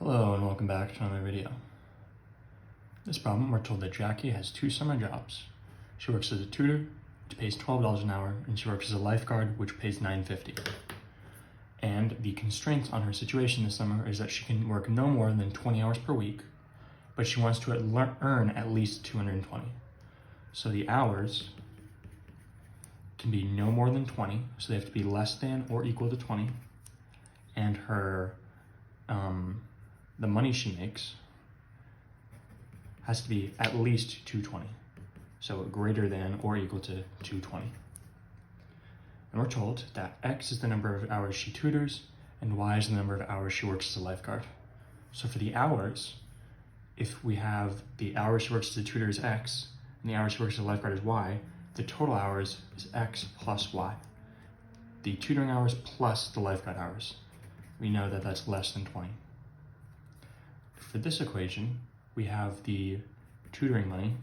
Hello and welcome back to another video. This problem, we're told that Jackie has two summer jobs. She works as a tutor, which pays $12 an hour, and she works as a lifeguard, which pays $9.50. And the constraints on her situation this summer is that she can work no more than 20 hours per week, but she wants to earn at least 220. So the hours can be no more than 20, so they have to be less than or equal to 20, and her the money she makes has to be at least 220, so greater than or equal to 220. And we're told that X is the number of hours she tutors and Y is the number of hours she works as a lifeguard. So for the hours, if we have the hours she works as a tutor is X and the hours she works as a lifeguard is Y, the total hours is X plus Y. The tutoring hours plus the lifeguard hours. We know that that's less than 20. For this equation, we have the tutoring money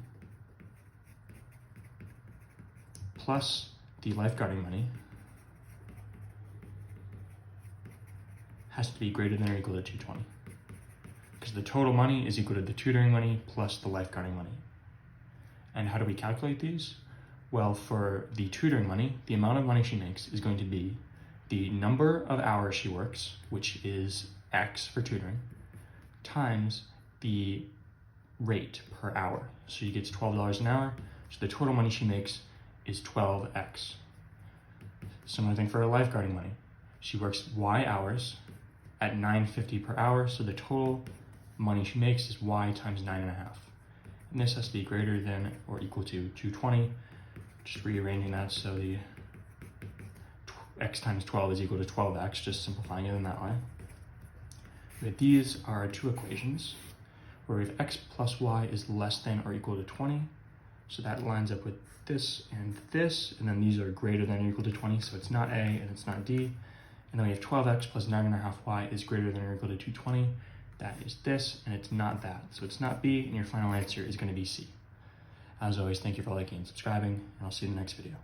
plus the lifeguarding money has to be greater than or equal to 220. Because the total money is equal to the tutoring money plus the lifeguarding money. And how do we calculate these? Well, for the tutoring money, the amount of money she makes is going to be the number of hours she works, which is X for tutoring, times the rate per hour. So she gets $12 an hour, so the total money she makes is 12X. Similar thing for her lifeguarding money. She works Y hours at $9.50 per hour, so the total money she makes is Y times 9.5. And this has to be greater than or equal to 220. Just rearranging that so the X times 12 is equal to 12X, just simplifying it in that way. But these are our two equations where we have X plus Y is less than or equal to 20. So that lines up with this, and then these are greater than or equal to 20, so it's not A and it's not D. And then we have 12X plus 9.5Y is greater than or equal to 220. That is this, and it's not that. So it's not B, and your final answer is going to be C. As always, thank you for liking and subscribing, and I'll see you in the next video.